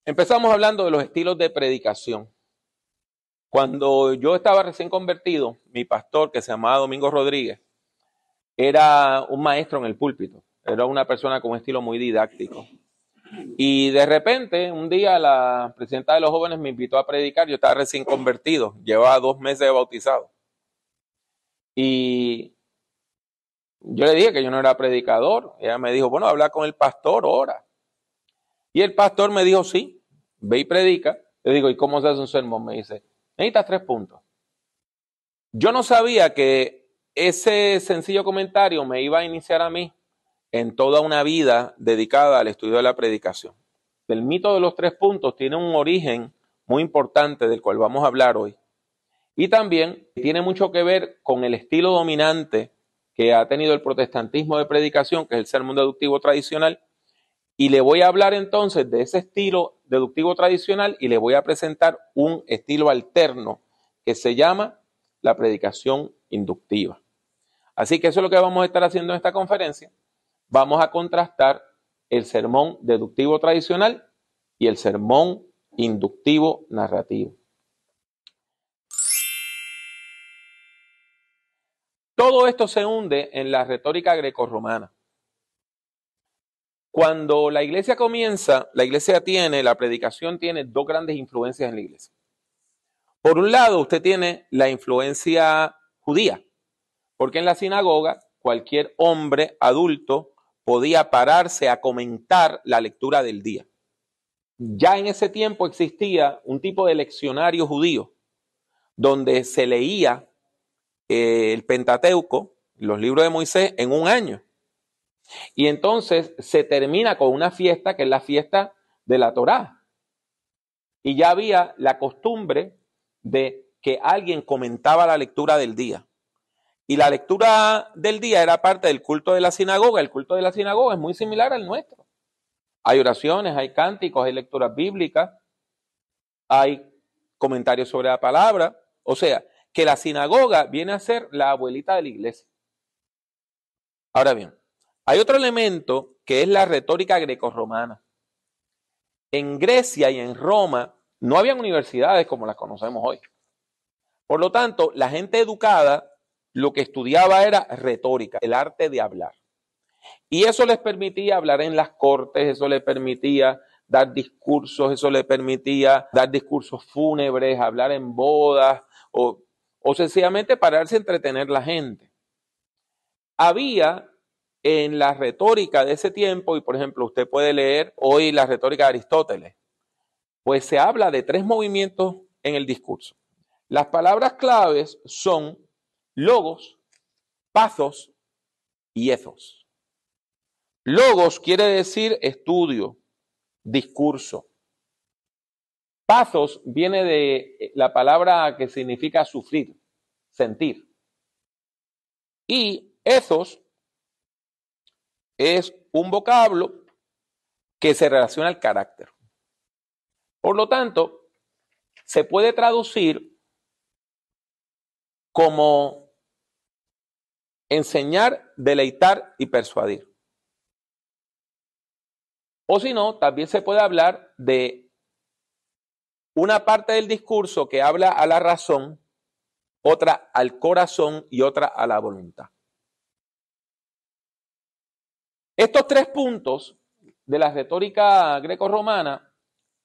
Empezamos hablando de los estilos de predicación. Cuando yo estaba recién convertido, mi pastor, que se llamaba Domingo Rodríguez, era un maestro en el púlpito. Era una persona con un estilo muy didáctico. Y de repente, un día la presidenta de los jóvenes me invitó a predicar. Yo estaba recién convertido, llevaba 2 meses de bautizado. Y yo le dije que yo no era predicador. Ella me dijo, bueno, habla con el pastor, ora. Y el pastor me dijo, sí, ve y predica. Le digo, ¿y cómo se hace un sermón? Me dice, necesitas 3 puntos. Yo no sabía que ese sencillo comentario me iba a iniciar a mí en toda una vida dedicada al estudio de la predicación. El mito de los 3 puntos tiene un origen muy importante del cual vamos a hablar hoy. Y también tiene mucho que ver con el estilo dominante que ha tenido el protestantismo de predicación, que es el sermón deductivo tradicional. Y le voy a hablar entonces de ese estilo deductivo tradicional y le voy a presentar un estilo alterno que se llama la predicación inductiva. Así que eso es lo que vamos a estar haciendo en esta conferencia. Vamos a contrastar el sermón deductivo tradicional y el sermón inductivo narrativo. Todo esto se hunde en la retórica grecorromana. Cuando la iglesia comienza, la predicación tiene 2 grandes influencias en la iglesia. Por un lado, usted tiene la influencia judía, porque en la sinagoga cualquier hombre adulto podía pararse a comentar la lectura del día. Ya en ese tiempo existía un tipo de leccionario judío donde se leía el Pentateuco, los libros de Moisés, en un año. Y entonces se termina con una fiesta que es la fiesta de la Torá. Y ya había la costumbre de que alguien comentaba la lectura del día. Y la lectura del día era parte del culto de la sinagoga. El culto de la sinagoga es muy similar al nuestro. Hay oraciones, hay cánticos, hay lecturas bíblicas, hay comentarios sobre la palabra. O sea, que la sinagoga viene a ser la abuelita de la iglesia. Ahora bien, hay otro elemento que es la retórica grecorromana. En Grecia y en Roma no habían universidades como las conocemos hoy. Por lo tanto, la gente educada lo que estudiaba era retórica, el arte de hablar. Y eso les permitía hablar en las cortes, eso les permitía dar discursos, eso les permitía dar discursos fúnebres, hablar en bodas o sencillamente pararse a entretener a la gente. Había en la retórica de ese tiempo, y por ejemplo usted puede leer hoy la retórica de Aristóteles, pues se habla de 3 movimientos en el discurso. Las palabras claves son logos, pathos y ethos. Logos quiere decir estudio, discurso. Pathos viene de la palabra que significa sufrir, sentir. Y ethos es un vocablo que se relaciona al carácter. Por lo tanto, se puede traducir como enseñar, deleitar y persuadir. O si no, también se puede hablar de una parte del discurso que habla a la razón, otra al corazón y otra a la voluntad. Estos 3 puntos de la retórica grecorromana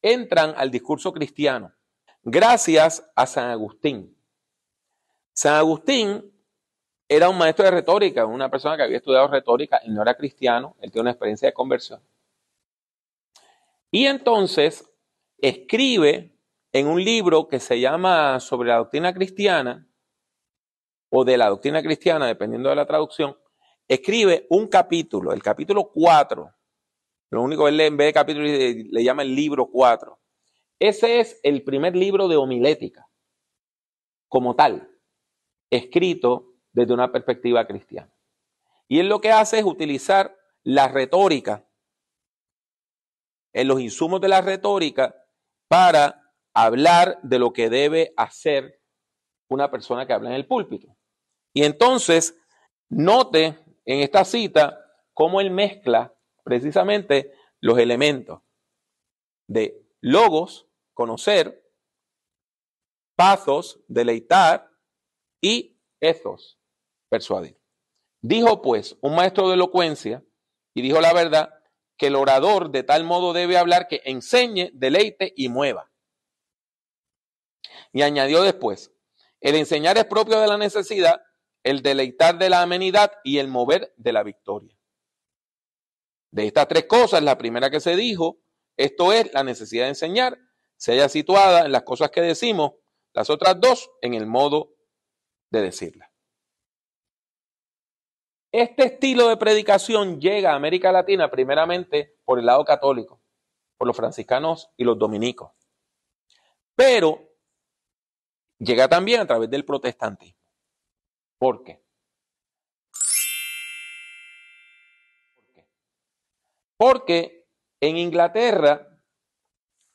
entran al discurso cristiano gracias a San Agustín. San Agustín era un maestro de retórica, una persona que había estudiado retórica y no era cristiano, él tiene una experiencia de conversión. Y entonces escribe en un libro que se llama Sobre la doctrina cristiana, o de la doctrina cristiana, dependiendo de la traducción, escribe un capítulo, el capítulo 4. Lo único que él en vez de capítulo le llama el libro 4. Ese es el primer libro de homilética, como tal, escrito desde una perspectiva cristiana. Y él lo que hace es utilizar la retórica, en los insumos de la retórica, para hablar de lo que debe hacer una persona que habla en el púlpito. Y entonces, note en esta cita cómo él mezcla precisamente los elementos de logos, conocer, pathos, deleitar, y ethos, persuadir. Dijo pues un maestro de elocuencia, y dijo la verdad, que el orador de tal modo debe hablar que enseñe, deleite y mueva. Y añadió después, el enseñar es propio de la necesidad, el deleitar de la amenidad y el mover de la victoria. De estas tres cosas, la primera que se dijo, esto es la necesidad de enseñar, se halla situada en las cosas que decimos, las otras dos en el modo de decirlas. Este estilo de predicación llega a América Latina primeramente por el lado católico, por los franciscanos y los dominicos, pero llega también a través del protestantismo. ¿Por qué? Porque en Inglaterra,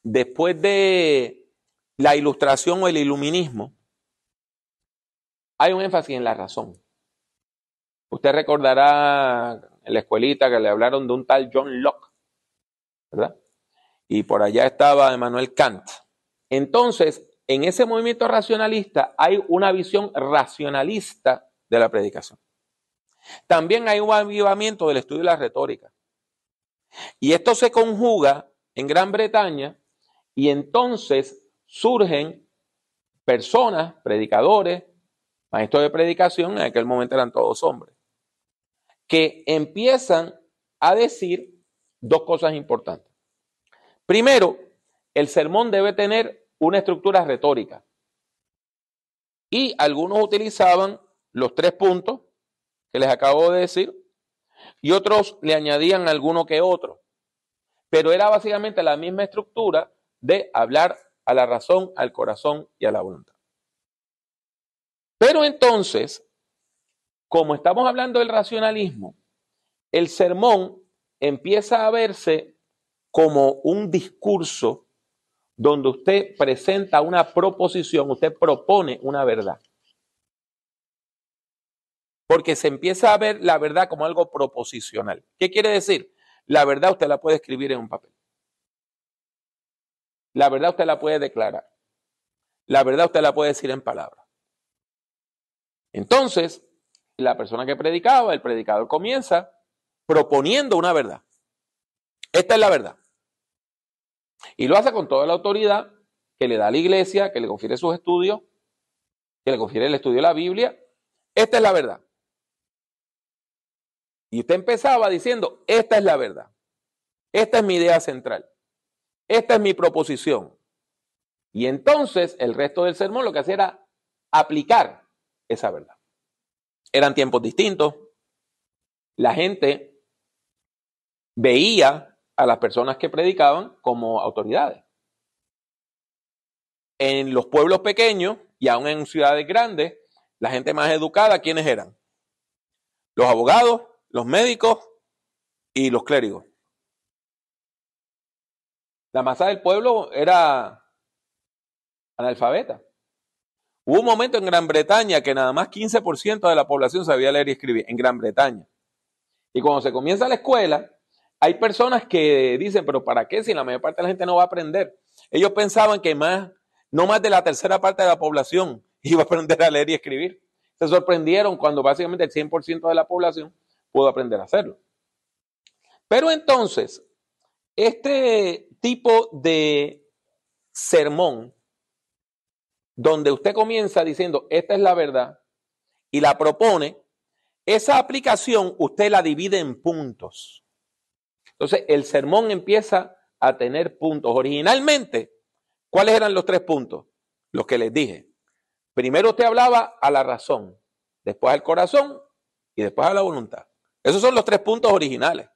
después de la Ilustración o el Iluminismo, hay un énfasis en la razón. Usted recordará en la escuelita que le hablaron de un tal John Locke, ¿verdad? Y por allá estaba Emmanuel Kant. Entonces, en ese movimiento racionalista hay una visión racionalista de la predicación. También hay un avivamiento del estudio de la retórica. Y esto se conjuga en Gran Bretaña y entonces surgen personas, predicadores, maestros de predicación, en aquel momento eran todos hombres, que empiezan a decir dos cosas importantes. Primero, el sermón debe tener una estructura retórica. Y algunos utilizaban los 3 puntos que les acabo de decir y otros le añadían alguno que otro. Pero era básicamente la misma estructura de hablar a la razón, al corazón y a la voluntad. Pero entonces, como estamos hablando del racionalismo, el sermón empieza a verse como un discurso donde usted presenta una proposición, usted propone una verdad. Porque se empieza a ver la verdad como algo proposicional. ¿Qué quiere decir? La verdad usted la puede escribir en un papel. La verdad usted la puede declarar. La verdad usted la puede decir en palabras. Entonces, la persona que predicaba, el predicador comienza proponiendo una verdad. Esta es la verdad. Y lo hace con toda la autoridad que le da la iglesia, que le confiere sus estudios, que le confiere el estudio de la Biblia. Esta es la verdad. Y usted empezaba diciendo, esta es la verdad. Esta es mi idea central. Esta es mi proposición. Y entonces el resto del sermón lo que hacía era aplicar esa verdad. Eran tiempos distintos. La gente veía a las personas que predicaban como autoridades. En los pueblos pequeños y aún en ciudades grandes, la gente más educada, ¿quiénes eran? Los abogados, los médicos y los clérigos. La masa del pueblo era analfabeta. Hubo un momento en Gran Bretaña que nada más 15% de la población sabía leer y escribir, en Gran Bretaña. Y cuando se comienza la escuela, hay personas que dicen, pero ¿para qué si la mayor parte de la gente no va a aprender? Ellos pensaban que no más de la tercera parte de la población iba a aprender a leer y escribir. Se sorprendieron cuando básicamente el 100% de la población pudo aprender a hacerlo. Pero entonces, este tipo de sermón, donde usted comienza diciendo, esta es la verdad, y la propone, esa aplicación usted la divide en puntos. Entonces, el sermón empieza a tener puntos. Originalmente, ¿cuáles eran los 3 puntos? Los que les dije. Primero usted hablaba a la razón, después al corazón y después a la voluntad. Esos son los 3 puntos originales.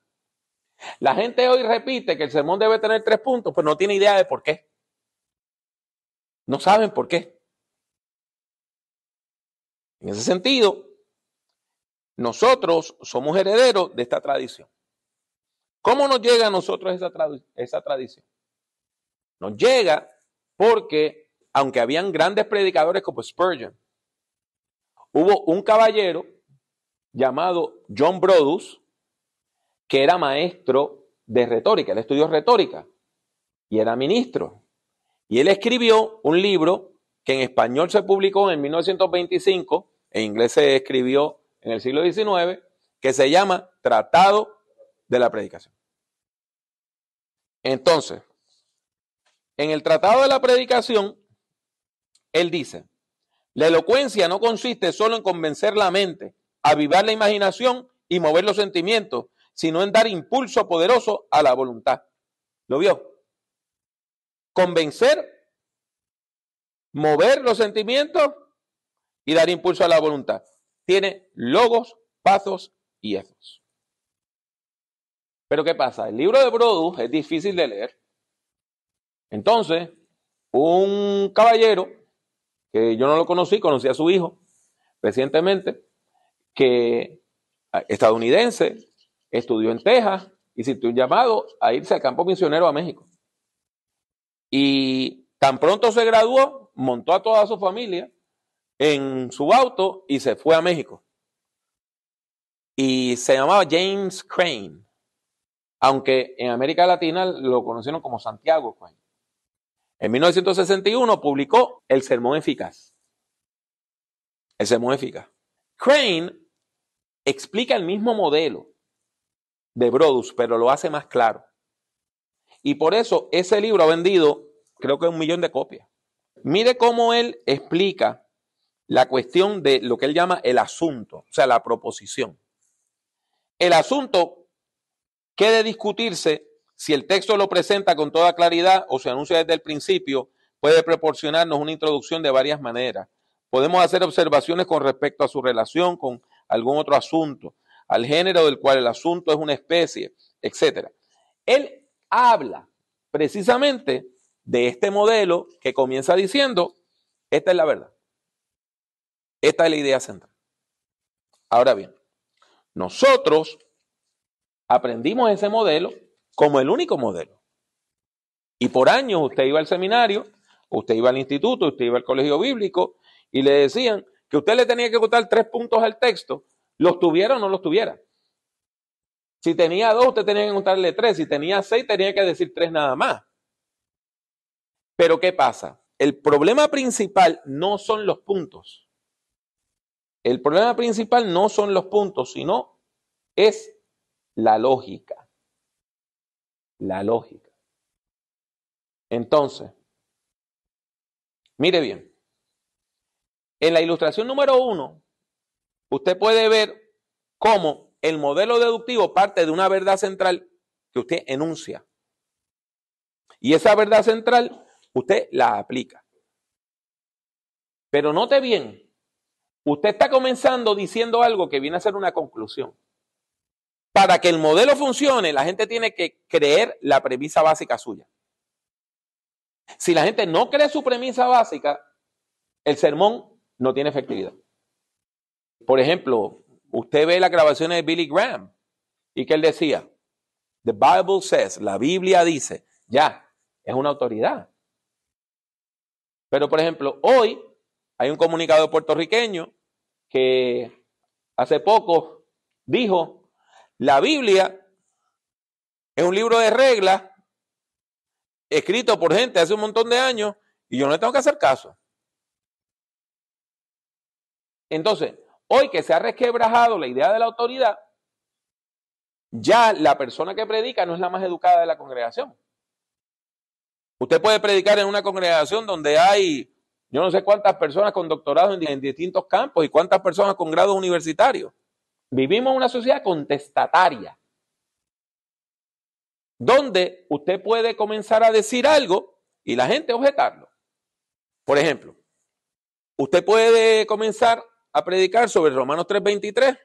La gente hoy repite que el sermón debe tener 3 puntos, pero no tiene idea de por qué. No saben por qué. En ese sentido, nosotros somos herederos de esta tradición. ¿Cómo nos llega a nosotros esa tradición? Nos llega porque, aunque habían grandes predicadores como Spurgeon, hubo un caballero llamado John Brodus, que era maestro de retórica, él estudió retórica. y era ministro. Y él escribió un libro que en español se publicó en 1925, en inglés se escribió en el siglo XIX, que se llama Tratado de la Predicación. Entonces, en el Tratado de la Predicación, él dice, la elocuencia no consiste solo en convencer la mente, avivar la imaginación y mover los sentimientos, sino en dar impulso poderoso a la voluntad. ¿Lo vio? Convencer, mover los sentimientos y dar impulso a la voluntad. Tiene logos, pasos y ethos. Pero ¿qué pasa? El libro de Brodus es difícil de leer. Entonces, un caballero, que yo no lo conocí a su hijo recientemente, que estadounidense, estudió en Texas y sintió un llamado a irse al campo misionero a México. Y tan pronto se graduó, montó a toda su familia en su auto y se fue a México. Y se llamaba James Crane, aunque en América Latina lo conocieron como Santiago Crane. En 1961 publicó El Sermón Eficaz. El Sermón Eficaz. Crane explica el mismo modelo de Brodus, pero lo hace más claro. Y por eso ese libro ha vendido, creo que 1 millón de copias. Mire cómo él explica la cuestión de lo que él llama el asunto, o sea, la proposición. El asunto que de discutirse si el texto lo presenta con toda claridad o se anuncia desde el principio, puede proporcionarnos una introducción de varias maneras. Podemos hacer observaciones con respecto a su relación con algún otro asunto, al género del cual el asunto es una especie, etc. Él habla precisamente de este modelo que comienza diciendo, esta es la verdad. Esta es la idea central. Ahora bien, nosotros aprendimos ese modelo como el único modelo. Y por años usted iba al seminario, usted iba al instituto, usted iba al colegio bíblico y le decían que usted le tenía que contar 3 puntos al texto, los tuviera o no los tuviera. Si tenía 2, usted tenía que contarle 3. Si tenía 6, tenía que decir 3 nada más. Pero ¿qué pasa? El problema principal no son los puntos. El problema principal no son los puntos, sino es la lógica. La lógica. Entonces, mire bien. En la ilustración número 1, usted puede ver cómo el modelo deductivo parte de una verdad central que usted enuncia. Y esa verdad central, usted la aplica. Pero note bien, usted está comenzando diciendo algo que viene a ser una conclusión. Para que el modelo funcione, la gente tiene que creer la premisa básica suya. Si la gente no cree su premisa básica, el sermón no tiene efectividad. Por ejemplo, usted ve las grabaciones de Billy Graham y que él decía, the Bible says, la Biblia dice, ya, es una autoridad. Pero por ejemplo, hoy hay un comunicador puertorriqueño que hace poco dijo, la Biblia es un libro de reglas escrito por gente hace un montón de años y yo no le tengo que hacer caso. Entonces, hoy que se ha resquebrajado la idea de la autoridad, ya la persona que predica no es la más educada de la congregación. Usted puede predicar en una congregación donde hay, yo no sé cuántas personas con doctorados en distintos campos y cuántas personas con grados universitarios. Vivimos en una sociedad contestataria, donde usted puede comenzar a decir algo y la gente objetarlo. Por ejemplo, usted puede comenzar a predicar sobre Romanos 3:23,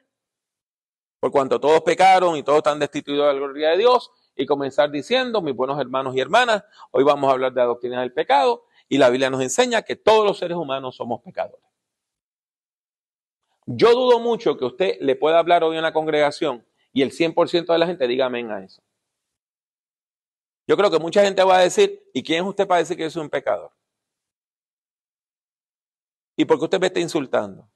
por cuanto todos pecaron y todos están destituidos de la gloria de Dios, y comenzar diciendo, mis buenos hermanos y hermanas, hoy vamos a hablar de la doctrina del pecado, y la Biblia nos enseña que todos los seres humanos somos pecadores. Yo dudo mucho que usted le pueda hablar hoy en la congregación y el 100% de la gente diga amén a eso. Yo creo que mucha gente va a decir, ¿y quién es usted para decir que yo soy un pecador? ¿Y por qué usted me está insultando?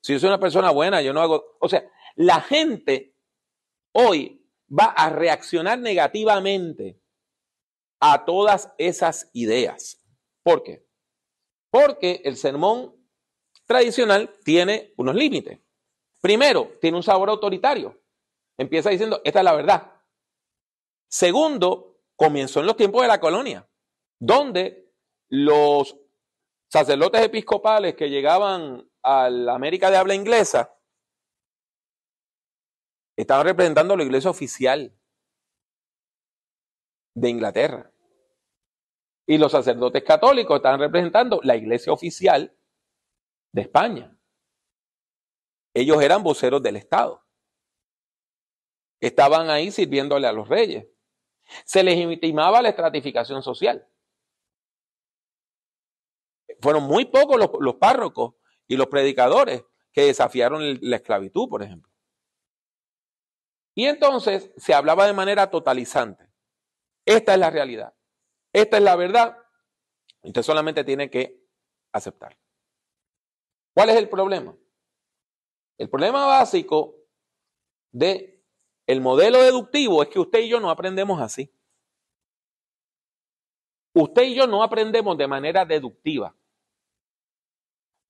Si yo soy una persona buena, yo no hago... O sea, la gente hoy va a reaccionar negativamente a todas esas ideas. ¿Por qué? Porque el sermón tradicional tiene unos límites. Primero, tiene un sabor autoritario. Empieza diciendo, esta es la verdad. Segundo, comenzó en los tiempos de la colonia, donde los sacerdotes episcopales que llegaban a la América de habla inglesa estaban representando a la iglesia oficial de Inglaterra. Y los sacerdotes católicos estaban representando la iglesia oficial de España. Ellos eran voceros del Estado. Estaban ahí sirviéndole a los reyes. Se les intimaba la estratificación social. Fueron muy pocos los párrocos y los predicadores que desafiaron la esclavitud, por ejemplo. Y entonces se hablaba de manera totalizante. Esta es la realidad. Esta es la verdad. Usted solamente tiene que aceptar. ¿Cuál es el problema? El problema básico del modelo deductivo es que usted y yo no aprendemos así. Usted y yo no aprendemos de manera deductiva.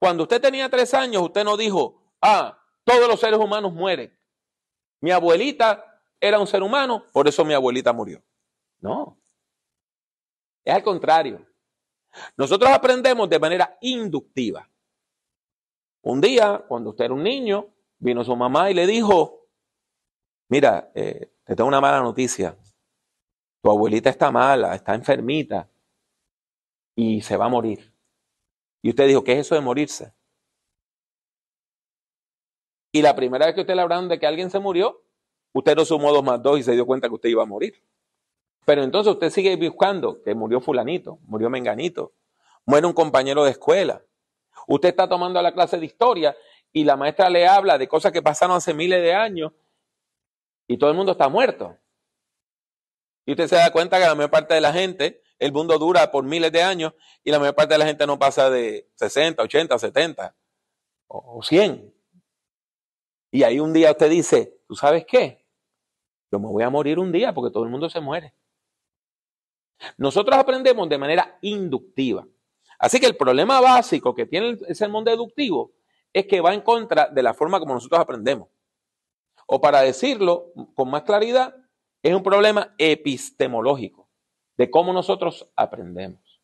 Cuando usted tenía 3 años, usted no dijo, todos los seres humanos mueren. Mi abuelita era un ser humano, por eso mi abuelita murió. No. Es al contrario. Nosotros aprendemos de manera inductiva. Un día, cuando usted era un niño, vino su mamá y le dijo, mira, te tengo una mala noticia. Tu abuelita está mala, está enfermita y se va a morir. Y usted dijo, ¿qué es eso de morirse? Y la primera vez que usted le hablaron de que alguien se murió, usted no sumó 2 más 2 y se dio cuenta que usted iba a morir. Pero entonces usted sigue buscando que murió fulanito, murió menganito, muere un compañero de escuela. Usted está tomando la clase de historia y la maestra le habla de cosas que pasaron hace miles de años y todo el mundo está muerto. Y usted se da cuenta que la mayor parte de la gente, el mundo dura por miles de años y la mayor parte de la gente no pasa de 60, 80, 70 o 100. Y ahí un día usted dice, ¿tú sabes qué? Yo me voy a morir un día porque todo el mundo se muere. Nosotros aprendemos de manera inductiva. Así que el problema básico que tiene el sermón deductivo es que va en contra de la forma como nosotros aprendemos. O para decirlo con más claridad, es un problema epistemológico de cómo nosotros aprendemos.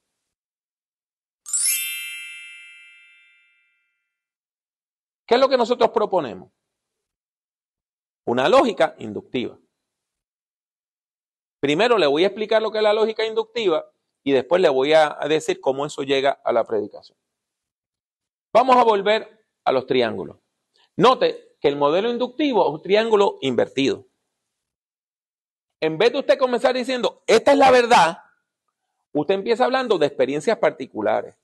¿Qué es lo que nosotros proponemos? Una lógica inductiva. Primero le voy a explicar lo que es la lógica inductiva y después le voy a decir cómo eso llega a la predicación. Vamos a volver a los triángulos. Note que el modelo inductivo es un triángulo invertido. En vez de usted comenzar diciendo, esta es la verdad, usted empieza hablando de experiencias particulares.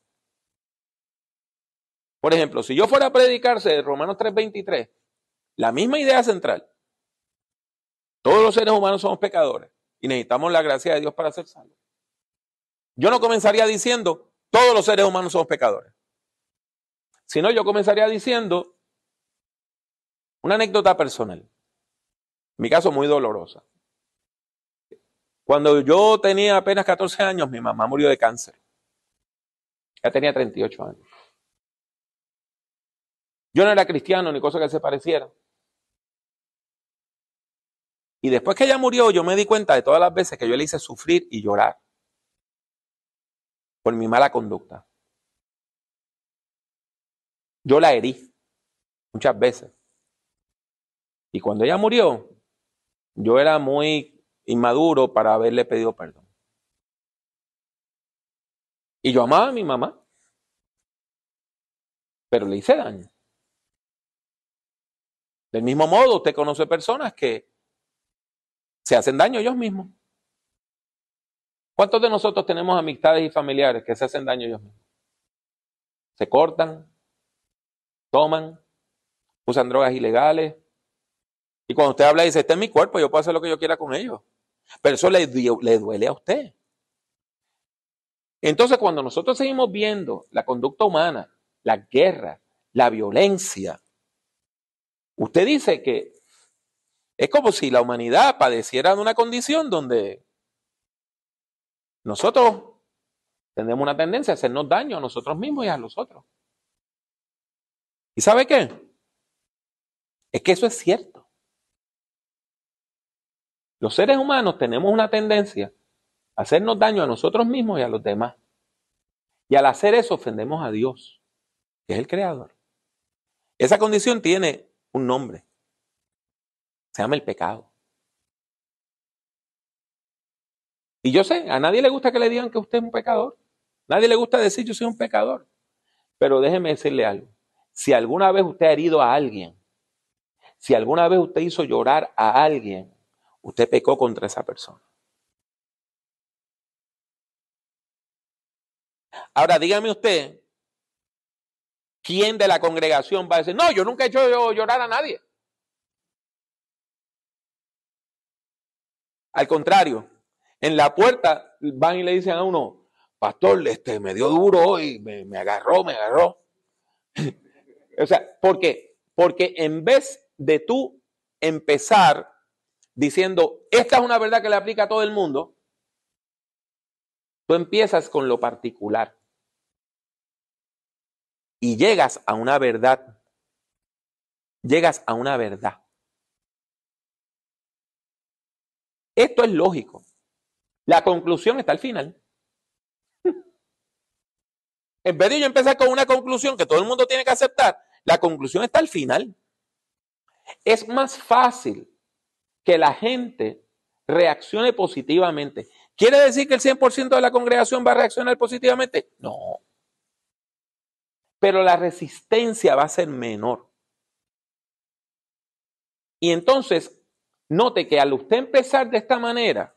Por ejemplo, si yo fuera a predicarse de Romanos 3:23, la misma idea central. Todos los seres humanos somos pecadores y necesitamos la gracia de Dios para ser salvos. Yo no comenzaría diciendo, todos los seres humanos somos pecadores. Sino yo comenzaría diciendo una anécdota personal. En mi caso, muy dolorosa. Cuando yo tenía apenas 14 años, mi mamá murió de cáncer. Ya tenía 38 años. Yo no era cristiano ni cosa que se pareciera. Y después que ella murió, yo me di cuenta de todas las veces que yo le hice sufrir y llorar por mi mala conducta. Yo la herí muchas veces. Y cuando ella murió, yo era muy inmaduro para haberle pedido perdón. Y yo amaba a mi mamá, pero le hice daño. Del mismo modo, usted conoce personas que se hacen daño ellos mismos. ¿Cuántos de nosotros tenemos amistades y familiares que se hacen daño ellos mismos? Se cortan, toman, usan drogas ilegales. Y cuando usted habla y dice, este es mi cuerpo, yo puedo hacer lo que yo quiera con ellos. Pero eso le duele a usted. Entonces, cuando nosotros seguimos viendo la conducta humana, la guerra, la violencia, usted dice que es como si la humanidad padeciera de una condición donde nosotros tenemos una tendencia a hacernos daño a nosotros mismos y a los otros. ¿Y sabe qué? Es que eso es cierto. Los seres humanos tenemos una tendencia a hacernos daño a nosotros mismos y a los demás. Y al hacer eso ofendemos a Dios, que es el creador. Esa condición tiene un nombre. Se llama el pecado. Y yo sé, a nadie le gusta que le digan que usted es un pecador. A nadie le gusta decir yo soy un pecador. Pero déjeme decirle algo. Si alguna vez usted ha herido a alguien, si alguna vez usted hizo llorar a alguien, usted pecó contra esa persona. Ahora dígame usted, ¿quién de la congregación va a decir, no, yo nunca he hecho llorar a nadie? Al contrario, en la puerta van y le dicen a uno, pastor, me dio duro hoy, me agarró. O sea, ¿por qué? Porque en vez de tú empezar diciendo, esta es una verdad que le aplica a todo el mundo, tú empiezas con lo particular y llegas a una verdad. Llegas a una verdad. Esto es lógico. La conclusión está al final. En vez de yo empezar con una conclusión que todo el mundo tiene que aceptar, la conclusión está al final. Es más fácil que la gente reaccione positivamente. ¿Quiere decir que el 100% de la congregación va a reaccionar positivamente? No. Pero la resistencia va a ser menor. Y entonces, note que al usted empezar de esta manera,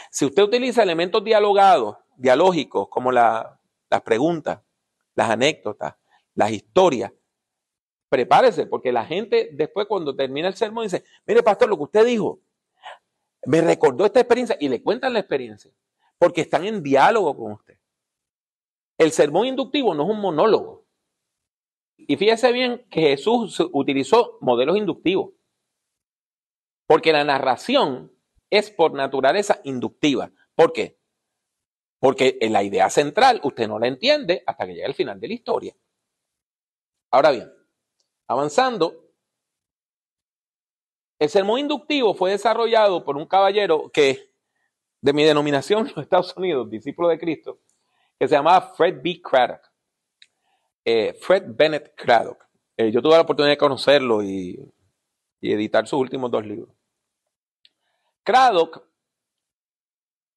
si usted utiliza elementos dialógicos, como las preguntas, las anécdotas, las historias, prepárese, porque la gente después cuando termina el sermón dice, mire pastor, lo que usted dijo, me recordó esta experiencia, y le cuentan la experiencia, porque están en diálogo con usted. El sermón inductivo no es un monólogo. Y fíjese bien que Jesús utilizó modelos inductivos, porque la narración es por naturaleza inductiva. ¿Por qué? Porque en la idea central usted no la entiende hasta que llega al final de la historia. Ahora bien, avanzando, el sermón inductivo fue desarrollado por un caballero que, de mi denominación en los Estados Unidos, discípulo de Cristo, que se llamaba Fred B. Craddock. Fred Bennett Craddock. Yo tuve la oportunidad de conocerlo y editar sus últimos 2 libros. Craddock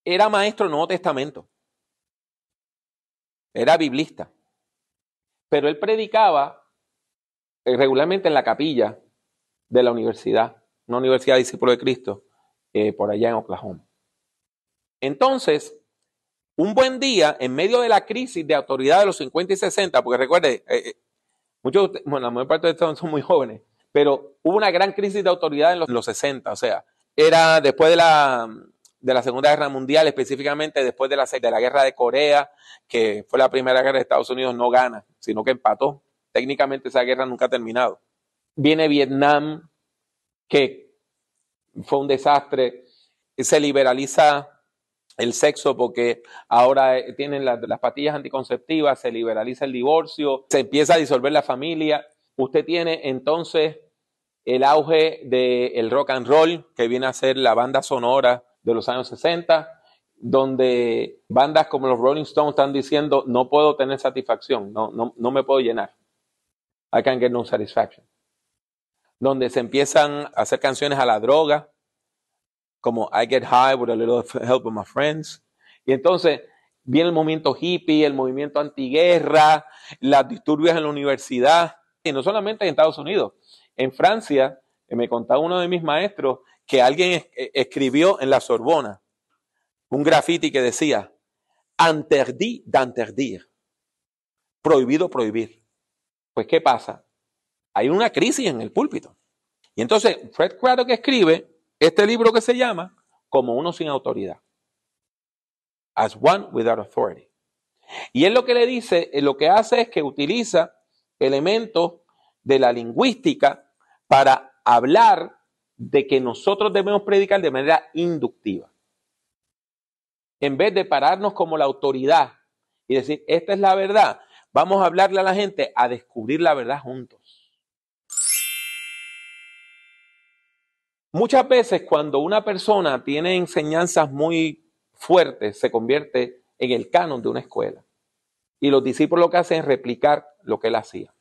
era maestro del Nuevo Testamento. Era biblista. Pero él predicaba regularmente en la capilla de la universidad, una universidad de discípulos de Cristo, por allá en Oklahoma. Entonces, un buen día, en medio de la crisis de autoridad de los 50 y 60, porque recuerde, la mayor parte de estos son muy jóvenes, pero hubo una gran crisis de autoridad en los 60, o sea, era después de la Segunda Guerra Mundial, específicamente después de la Guerra de Corea, que fue la primera guerra de Estados Unidos, no gana, sino que empató. Técnicamente esa guerra nunca ha terminado. Viene Vietnam, que fue un desastre, se liberaliza el sexo porque ahora tienen las pastillas anticonceptivas, se liberaliza el divorcio, se empieza a disolver la familia. Usted tiene entonces el auge del rock and roll, que viene a ser la banda sonora de los años 60, donde bandas como los Rolling Stones están diciendo, no puedo tener satisfacción, no me puedo llenar. I can't get no satisfaction. Donde se empiezan a hacer canciones a la droga, como I Get High with a Little Help of My Friends. Y entonces viene el movimiento hippie, el movimiento antiguerra, las disturbios en la universidad, y no solamente en Estados Unidos. En Francia, me contaba uno de mis maestros que alguien escribió en la Sorbona un graffiti que decía, interdit d'interdire, prohibido prohibir. Pues, ¿qué pasa? Hay una crisis en el púlpito. Y entonces Fred Craddock escribe este libro que se llama Como uno sin autoridad. As one without authority. Y él lo que le dice, lo que hace es que utiliza elementos de la lingüística para hablar de que nosotros debemos predicar de manera inductiva. en vez de pararnos como la autoridad y decir, esta es la verdad, vamos a hablarle a la gente a descubrir la verdad juntos. Muchas veces cuando una persona tiene enseñanzas muy fuertes, se convierte en el canon de una escuela. Y los discípulos lo que hacen es replicar lo que él hacía.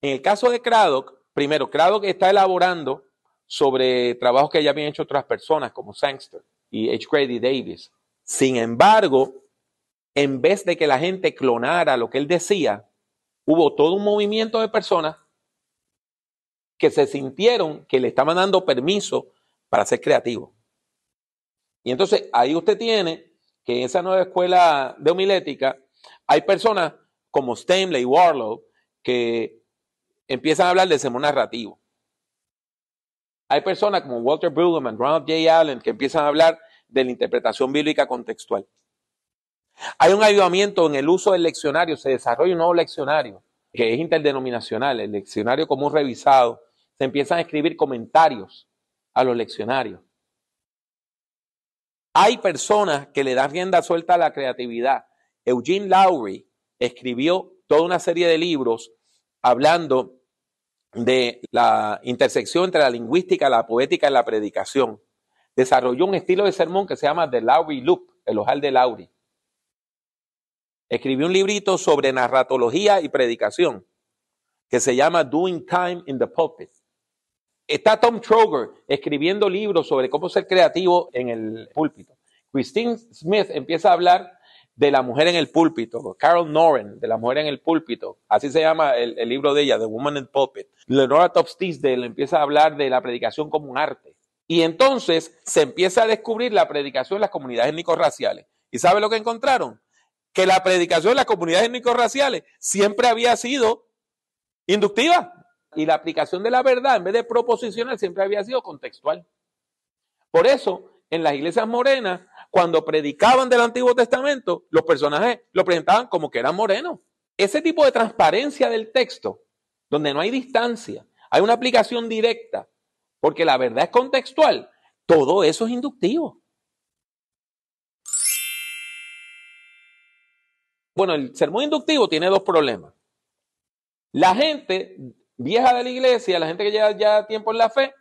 En el caso de Craddock, primero, Craddock está elaborando sobre trabajos que ya habían hecho otras personas como Sangster y H. Grady Davis. Sin embargo, en vez de que la gente clonara lo que él decía, hubo todo un movimiento de personas que se sintieron que le estaban dando permiso para ser creativo. Y entonces ahí usted tiene que en esa nueva escuela de homilética hay personas como Stanley y Warlow que empiezan a hablar de sermón narrativo. Hay personas como Walter Brueggemann, Ronald J. Allen que empiezan a hablar de la interpretación bíblica contextual. Hay un avivamiento en el uso del leccionario, se desarrolla un nuevo leccionario que es interdenominacional, el leccionario común revisado. Se empiezan a escribir comentarios a los leccionarios. Hay personas que le dan rienda suelta a la creatividad. Eugene Lowry escribió toda una serie de libros hablando de la intersección entre la lingüística, la poética y la predicación. Desarrolló un estilo de sermón que se llama The Lowry Loop, el ojal de Lowry. Escribió un librito sobre narratología y predicación que se llama Doing Time in the Pulpit. Está Tom Troger escribiendo libros sobre cómo ser creativo en el púlpito. Christine Smith empieza a hablar de la mujer en el púlpito. Carol Noren, de la mujer en el púlpito. Así se llama el libro de ella, The Woman in the Pulpit. Lenora Topstisdale empieza a hablar de la predicación como un arte. Y entonces se empieza a descubrir la predicación en las comunidades étnico-raciales. ¿Y sabe lo que encontraron? Que la predicación en las comunidades étnico-raciales siempre había sido inductiva. Y la aplicación de la verdad, en vez de proposicional, siempre había sido contextual. Por eso, en las iglesias morenas, cuando predicaban del Antiguo Testamento, los personajes lo presentaban como que eran morenos. Ese tipo de transparencia del texto, donde no hay distancia, hay una aplicación directa, porque la verdad es contextual, todo eso es inductivo. Bueno, el sermón inductivo tiene dos problemas. La gente vieja de la iglesia, la gente que lleva ya tiempo en la fe,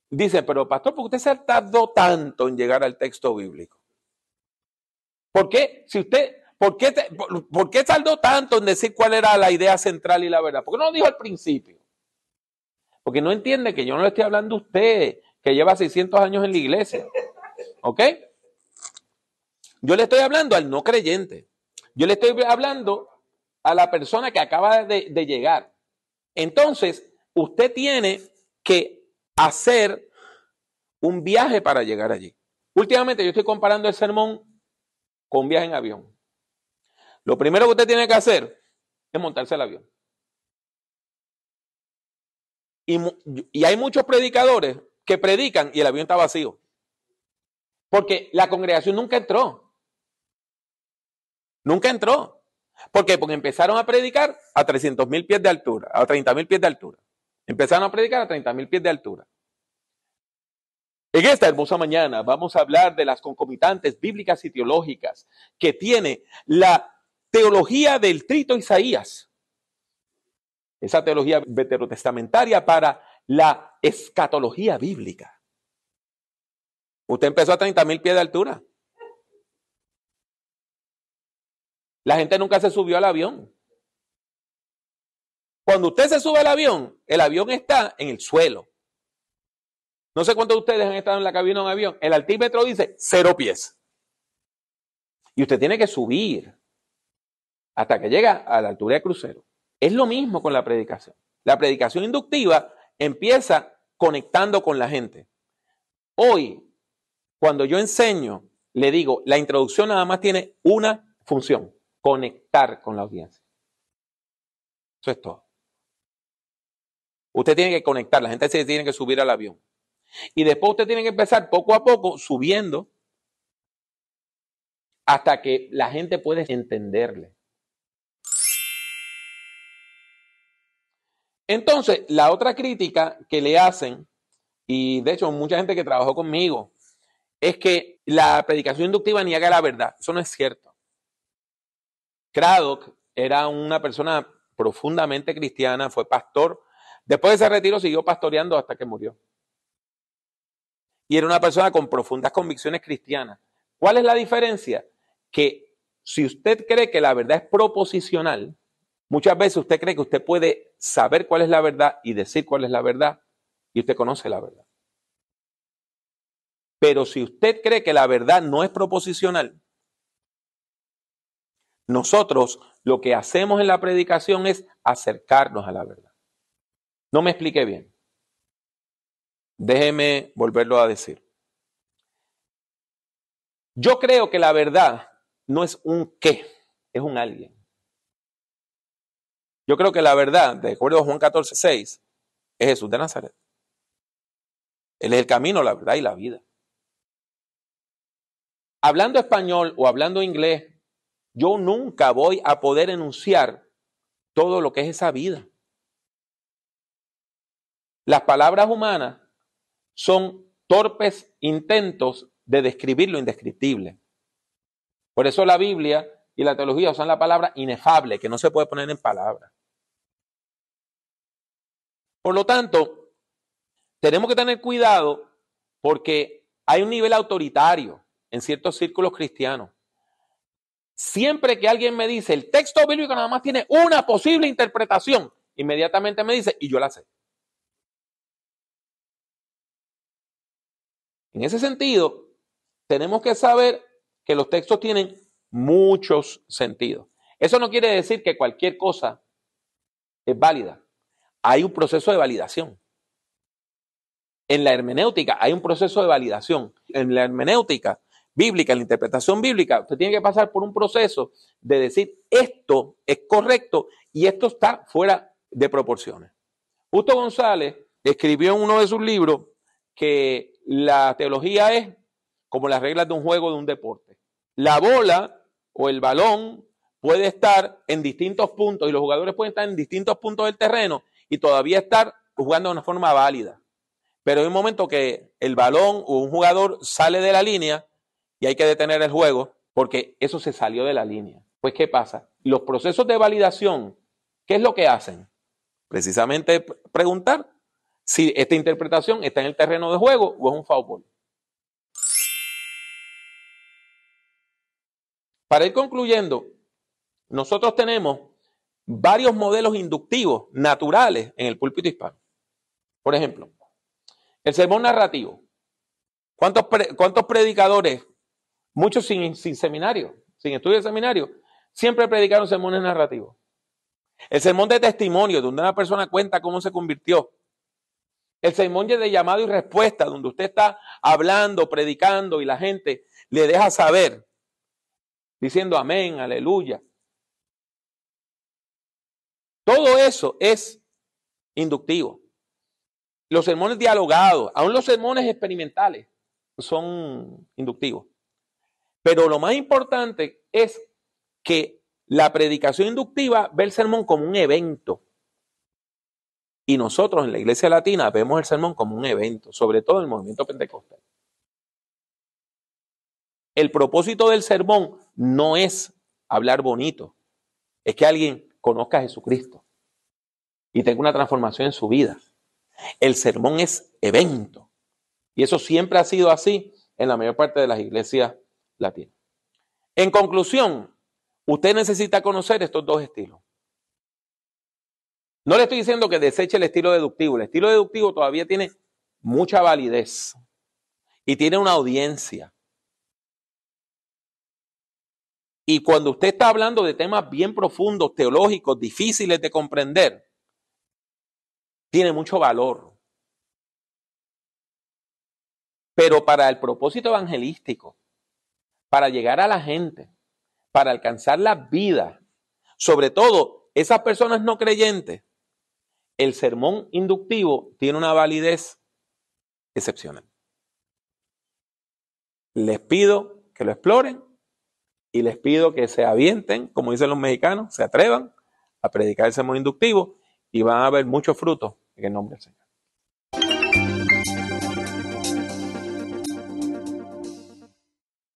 dice, pero pastor, ¿por qué usted se tardó tanto en llegar al texto bíblico? ¿Por qué? ¿Por qué tardó tanto en decir cuál era la idea central y la verdad? ¿Por qué no lo dijo al principio? Porque no entiende que yo no le estoy hablando a usted, que lleva 600 años en la iglesia. ¿Ok? Yo le estoy hablando al no creyente. Yo le estoy hablando a la persona que acaba de llegar. Entonces, usted tiene que hacer un viaje para llegar allí. Últimamente yo estoy comparando el sermón con un viaje en avión. Lo primero que usted tiene que hacer es montarse al avión. Y hay muchos predicadores que predican y el avión está vacío. Porque la congregación nunca entró. Nunca entró. ¿Por qué? Porque empezaron a predicar a 300,000 pies de altura, a 30,000 pies de altura. Empezaron a predicar a 30,000 pies de altura. En esta hermosa mañana vamos a hablar de las concomitantes bíblicas y teológicas que tiene la teología del Trito Isaías. Esa teología veterotestamentaria para la escatología bíblica. Usted empezó a 30,000 pies de altura. La gente nunca se subió al avión. Cuando usted se sube al avión, el avión está en el suelo. No sé cuántos de ustedes han estado en la cabina de un avión. El altímetro dice 0 pies. Y usted tiene que subir hasta que llega a la altura de crucero. Es lo mismo con la predicación. La predicación inductiva empieza conectando con la gente. Hoy, cuando yo enseño, le digo, la introducción nada más tiene una función: conectar con la audiencia. Eso es todo. Usted tiene que conectar, la gente se tiene que subir al avión. Y después usted tiene que empezar poco a poco subiendo hasta que la gente puede entenderle. Entonces, la otra crítica que le hacen, y de hecho mucha gente que trabajó conmigo es que la predicación inductiva niega la verdad. Eso no es cierto. Craddock era una persona profundamente cristiana, fue pastor. Después de ese retiro siguió pastoreando hasta que murió. Y era una persona con profundas convicciones cristianas. ¿Cuál es la diferencia? Que si usted cree que la verdad es proposicional, muchas veces usted cree que usted puede saber cuál es la verdad y decir cuál es la verdad, y usted conoce la verdad. Pero si usted cree que la verdad no es proposicional, nosotros lo que hacemos en la predicación es acercarnos a la verdad. No me expliqué bien. Déjeme volverlo a decir. Yo creo que la verdad no es un qué, es un alguien. Yo creo que la verdad, de acuerdo a Juan 14:6, es Jesús de Nazaret. Él es el camino, la verdad y la vida. Hablando español o hablando inglés, yo nunca voy a poder enunciar todo lo que es esa vida. Las palabras humanas son torpes intentos de describir lo indescriptible. Por eso la Biblia y la teología usan la palabra inefable, que no se puede poner en palabras. Por lo tanto, tenemos que tener cuidado porque hay un nivel autoritario en ciertos círculos cristianos. Siempre que alguien me dice, el texto bíblico nada más tiene una posible interpretación, inmediatamente me dice, y yo la sé. En ese sentido, tenemos que saber que los textos tienen muchos sentidos. Eso no quiere decir que cualquier cosa es válida. Hay un proceso de validación. En la hermenéutica hay un proceso de validación. En la hermenéutica bíblica, en la interpretación bíblica, usted tiene que pasar por un proceso de decir esto es correcto y esto está fuera de proporciones. Justo González escribió en uno de sus libros que la teología es como las reglas de un juego, de un deporte. La bola o el balón puede estar en distintos puntos y los jugadores pueden estar en distintos puntos del terreno y todavía estar jugando de una forma válida. Pero hay un momento que el balón o un jugador sale de la línea y hay que detener el juego porque eso se salió de la línea. Pues, ¿qué pasa? Los procesos de validación, ¿qué es lo que hacen? Precisamente preguntar si esta interpretación está en el terreno de juego o es un foul ball. Para ir concluyendo, nosotros tenemos varios modelos inductivos naturales en el púlpito hispano. Por ejemplo, el sermón narrativo. ¿Cuántos predicadores, muchos sin seminario, sin estudio de seminario, siempre predicaron sermones narrativos? El sermón de testimonio, donde una persona cuenta cómo se convirtió. El sermón de llamado y respuesta, donde usted está hablando, predicando y la gente le deja saber, diciendo amén, aleluya. Todo eso es inductivo. Los sermones dialogados, aún los sermones experimentales, son inductivos. Pero lo más importante es que la predicación inductiva ve el sermón como un evento. Y nosotros en la Iglesia Latina vemos el sermón como un evento, sobre todo en el movimiento pentecostal. El propósito del sermón no es hablar bonito, es que alguien conozca a Jesucristo y tenga una transformación en su vida. El sermón es evento. Y eso siempre ha sido así en la mayor parte de las iglesias latinas. En conclusión, usted necesita conocer estos dos estilos. No le estoy diciendo que deseche el estilo deductivo. El estilo deductivo todavía tiene mucha validez y tiene una audiencia. Y cuando usted está hablando de temas bien profundos, teológicos, difíciles de comprender, tiene mucho valor. Pero para el propósito evangelístico, para llegar a la gente, para alcanzar la vida, sobre todo esas personas no creyentes, el sermón inductivo tiene una validez excepcional. Les pido que lo exploren y les pido que se avienten, como dicen los mexicanos, se atrevan a predicar el sermón inductivo y van a ver muchos frutos en el nombre del Señor.